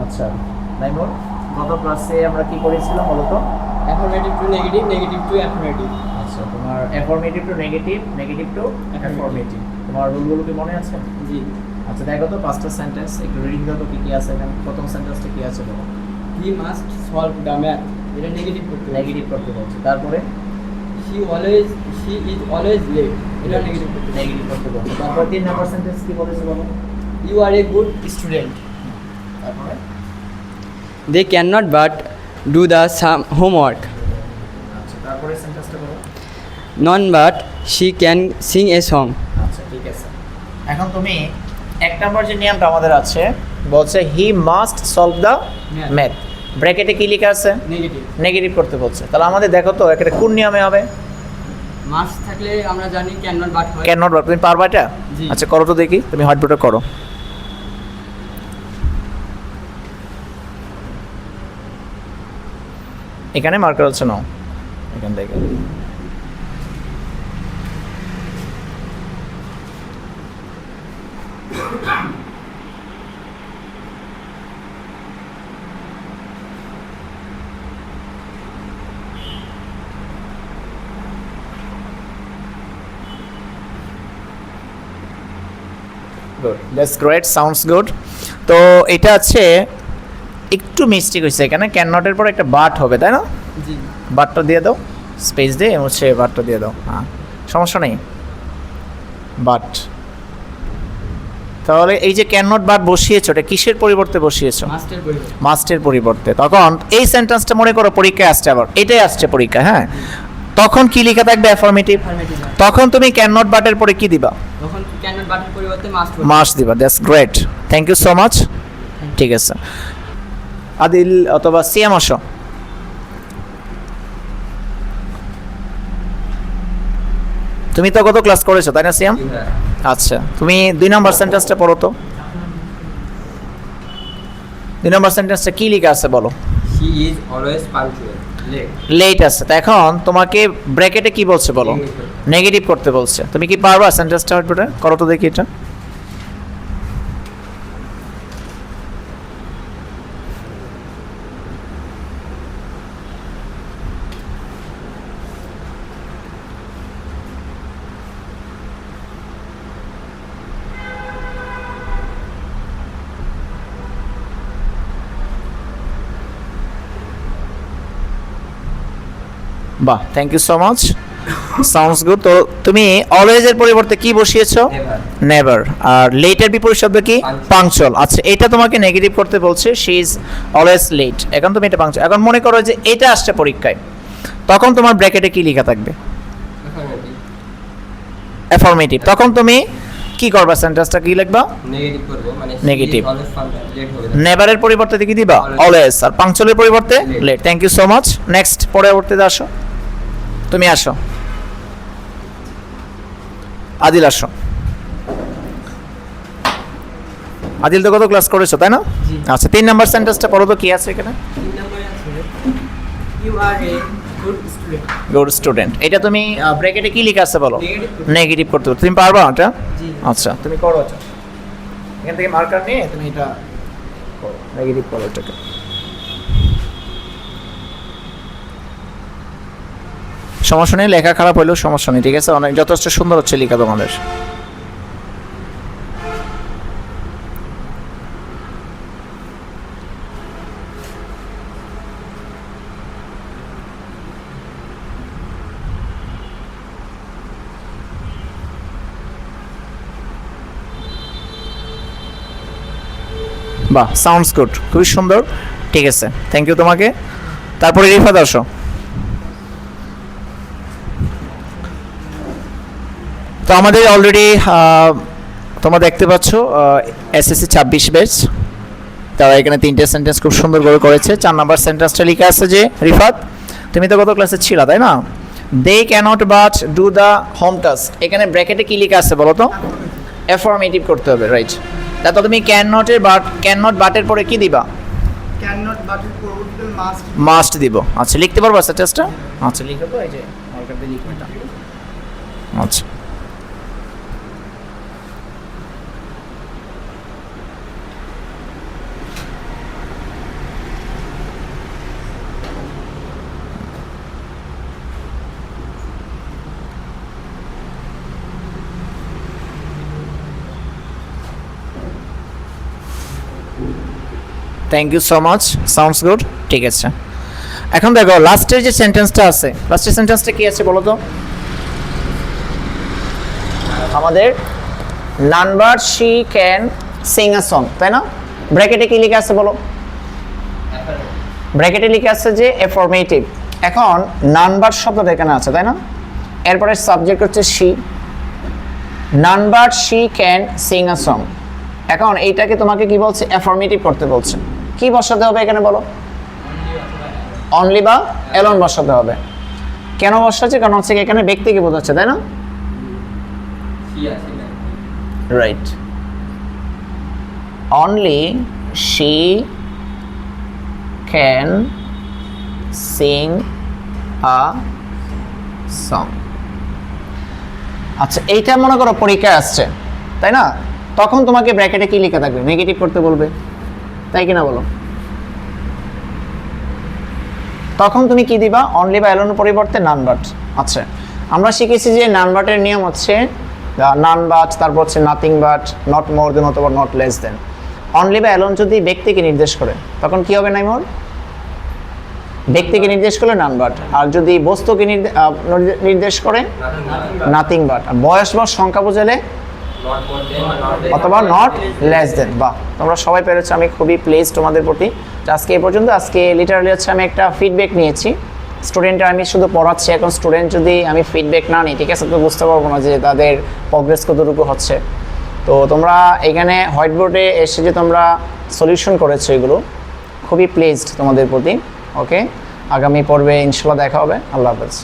আচ্ছা নাইমুর, গত ক্লাসে আমরা কি করেছিলাম বলতো? Affirmative two negative, negative two affirmative. আচ্ছা, তোমার affirmative two negative, negative two affirmative, তোমার রুলগুলো কি মনে আছে? জি। আচ্ছা দেখো তো পাঁচটা সেন্টেন্স একটু রিডিং দাও তো কি কি আছে এখানে। প্রথম সেন্টেন্সটা কি আছে বলো? হি মাস্ট সলভ দ্য ম্যাথ, এটা নেগেটিভ করতে হবে। নেগেটিভ করতে বলছে। তারপরে শি ইজ অলওয়েজ লেট, এটা নেগেটিভ করতে হবে। নেগেটিভ করতে বলছে। তারপর 3 নাম্বার সেন্টেন্স কি বলেছে বলো? You are a good student. তারপরে they can not but do the homework. আচ্ছা তারপরে সেন্টেন্সটা বলো। None but she can sing a song. আচ্ছা ঠিক আছে। এখন তুমি এক নাম্বার যে নিয়মটা আমাদের আছে বলছে he must solve the Math. Math, ব্র্যাকেটে কি লেখা আছে? নেগেটিভ। নেগেটিভ করতে বলছে। তাহলে আমাদের দেখো তো এখানে কোন নিয়মে হবে? মাস্ট থাকলে আমরা জানি ক্যান নট বাট হয়। ক্যান নট বাট, তুমি পারবা এটা? জি। আচ্ছা করো তো দেখি, তুমি হোয়াইট বোর্ডে করো। এখানে মার্কার হচ্ছে নাও এখান থেকে। Good, that's great, sounds good. তো এটা আছে একটু মিস্টেক হয়েছে এখানে, ক্যান নটের পর একটা বাট হবে তাই না? জি। বাটটা দিয়ে দাও, স্পেস দিয়ে হচ্ছে বাটটা দিয়ে দাও। হ্যাঁ সমস্যা নেই, বাট। তাহলে এই যে ক্যান নট বাট বসিয়েছো, এটা কিসের পরিবর্তে বসিয়েছো? মাস্টের পরিবর্তে। মাস্টের পরিবর্তে। তখন এই সেন্টেন্সটা মনে করো পরীক্ষায় আসছে, আবার এটাই আসছে পরীক্ষা, হ্যাঁ। তখন কি লেখা থাকবে? অ্যাফার্মেটিভ। Affirmative. তখন তুমি ক্যান নট বাটের পরে কি দিবা? তখন ক্যান নট বাটের পরিবর্তে মাস্ট। মাস্ট দিবা। That's great, thank you so much. ঠিক আছে, আদিল অথবা সিয়াম আসো। তুমি তো কত ক্লাস করেছো তাই না সিয়াম? আচ্ছা তুমি 2 নাম্বার সেন্টেন্সটা পড়ো তো। 2 নাম্বার সেন্টেন্সটা কি লেখা আছে বলো? She is always punctual, late. Late আছে, তো এখন তোমাকে ব্র্যাকেটে কি বলছে বলো? নেগেটিভ করতে বলছে। তুমি কি পারবা সেন্টেন্সটা হোয়াইটবোর্ডে করো তো দেখি এটা। বাহ, thank you so much, sounds good. তো তুমি অলওয়েজ এর পরিবর্তে কি বসিয়েছো? নেভার। আর লেটের বিপরীত শব্দ কি? পাংচুয়াল। আচ্ছা এটা তোমাকে নেগেটিভ করতে বলছে, শি ইজ অলওয়েজ লেট। এখন তুমি এটা পাংচুয়াল। এখন মনে করো যে এটা আসছে পরীক্ষায়, তখন তোমার ব্র্যাকেটে কি লেখা থাকবে? অ্যাফার্মেটিভ। তখন তুমি কি করবা? সেন্টেন্সটা কি লিখবা? নেগেটিভ করব, মানে Negative. অলওয়েজ লেট হবে। নেভারের পরিবর্তে কি দিবা? অলওয়েজ। আর পাংচুয়ালের পরিবর্তে Late. Late. Thank you so much. Next পরবর্তীতে আসো, তুমি আসো। আদিল আসো। আদিল তো কত ক্লাস করেছো তাই না? জি। আচ্ছা 3 নাম্বার সেন্টেন্সটা পড়ো তো কি আছে এখানে? 3 নম্বরে আছে you are a good student. Good student. এটা তুমি ব্র্যাকেটে কি লেখা আছে বলো? Negative. নেগেটিভ করতে হবে। তুমি পারবা এটা? জি। আচ্ছা তুমি করো এটা। এখান থেকে মার্কার নিয়ে তুমি এটা করো, নেগেটিভ করো এটাকে। সমস্যা নেই, লেখা খারাপ হলেও সমস্যা নেই, ঠিক আছে? অনেক যথেষ্ট সুন্দর হচ্ছে লেখা তোমাদের। বাহ, সাউন্ডস গুড, খুবই সুন্দর। ঠিক আছে, থ্যাংক ইউ তোমাকে। তারপরে রিফাত আসো। তো আমাদের অলরেডি তোমরা দেখতে পাচ্ছ এসএসসি 26 ব্যাচ, তারা এখানে 3টে সেন্টেন্স খুব সুন্দর করে করেছে। 4 নাম্বার সেন্টেন্সটা লেখা আছে যে রিফাত তুমি তো কত ক্লাসে ছিলা তাই না? They cannot but do the home task. এখানে ব্র্যাকেটে কি লেখা আছে বলো তো? অ্যাফার্মেটিভ করতে হবে, রাইট। তারপর তুমি ক্যান নট বাটের পরে কি দিবা? ক্যান নট বাটের পরিবর্তে মাস্ট। মাস্ট দিব। আচ্ছা লিখতে পারবা সেন্টেন্সটা? আচ্ছা লিখো তো, এই যে মার্কার দিয়ে লিখো এটা। আচ্ছা thank you so much, sounds good. ঠিক আছে, এখন দেখো লাস্টের যে সেন্টেন্সটা আছে, লাস্টের সেন্টেন্সটা কি আছে বলো তো? আমাদের none but she can sing a song, তাই না? ব্র্যাকেটে কি লিখে আছে বলো? ব্র্যাকেটে লিখে আছে যে অ্যাফার্মেটিভ। এখন নানবার্ড শব্দটা এখানে আছে, তাই না? এরপরে সাবজেক্ট হচ্ছে she, none but she can sing a song. এখন এইটাকে তোমাকে কি বলছে? অ্যাফার্মেটিভ করতে বলছে। কি বসাতে হবে এখানে বলো? অনলি বা অ্যালোন বসাতে হবে। কেন বসাচ্ছে? কারণ হচ্ছে এখানে ব্যক্তিকে বোঝাচ্ছে, তাই না? Right, only she can sing a song. আচ্ছা, এইটা মনে করো পরীক্ষায় আসছে, তাই না? তখন তোমাকে ব্র্যাকেটে কি লেখা থাকবে? নেগেটিভ করতে বলবে, তাই কিনা বলো? তখন তুমি কি দিবা? অনলি বা অ্যালোনের পরিবর্তে নানবাট। আচ্ছা, আমরা শিখেছি যে নানবাটের নিয়ম হচ্ছে নানবাট, তারপর হচ্ছে নাথিং বাট, নট মোর দেন অথবা নট লেস দেন। অনলি বা অ্যালোন যদি ব্যক্তিকে নির্দেশ করে তখন কি হবে? নাইমোর ব্যক্তিকে নির্দেশ করলে নানবাট, আর যদি বস্তুকে নির্দেশ করে নাথিং বাট, আর বয়স বা সংখ্যা বোঝালে অথবা নট লেস দেন। বাহ, তোমরা সবাই পেরেছো, আমি খুবই প্লেসড তোমাদের প্রতি। আজকে এই পর্যন্ত। আজকে লিটারালি হচ্ছে আমি একটা ফিডব্যাক নিয়েছি স্টুডেন্টের, আমি শুধু পড়াচ্ছি। এখন স্টুডেন্ট যদি আমি ফিডব্যাক না নিই, ঠিক আছে, তো বুঝতে পারবো না যে তাদের প্রোগ্রেস কতটুকু হচ্ছে। তো তোমরা এখানে হোয়াইট বোর্ডে এসে যে তোমরা সলিউশন করেছো, এগুলো খুবই প্লেসড তোমাদের প্রতি। ওকে, আগামী পর্বে ইনশাল্লাহ দেখা হবে। আল্লাহ হাফেজ।